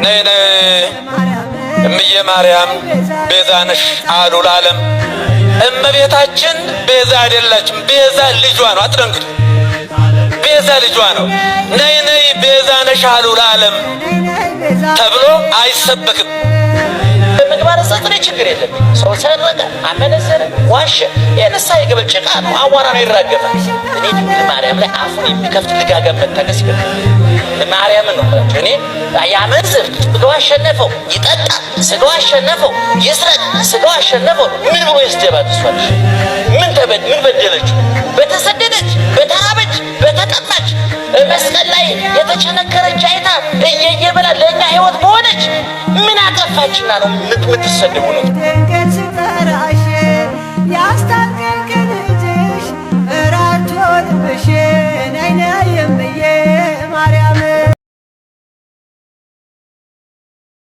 ነይ ነይ እምዬ ማርያም ቤዛ ነሽ አሉ ለዓለም። እመቤታችን ቤዛ አይደላችም፣ ቤዛ ልጇ ነው። አትደንግጡ፣ ቤዛ ልጇ ነው። ነይ ነይ ቤዛ ነሽ አሉ ለዓለም ተብሎ አይሰበክም። ምግባረ ጽድቅ ችግር የለም። ሰው ሰረቀ፣ አመነዘረ፣ ዋሸ፣ የነሳ የገበል ጭቃ ነው፣ አዋራ ነው፣ ይራገፋል። እኔ ድንግል ማርያም ላይ አፉን የሚከፍት ልጋገም መታገስ ይገባል። ማርያም ነው ማለት እኔ ያመንዝር፣ ስጋው አሸነፈው፣ ይጠጣ፣ ስጋው አሸነፈው፣ ይስረቅ፣ ስጋው አሸነፈው። ምን ብሎ ይስደባት? እሷልሽ ምን በደለች? በተሰደደች፣ በተራበች፣ በተጠማች መስቀል ላይ የተቸነከረች አይታ እየየበላ ለኛ ህይወት በሆነች ምን አጠፋችና ነው የምትሰደቡ ነው?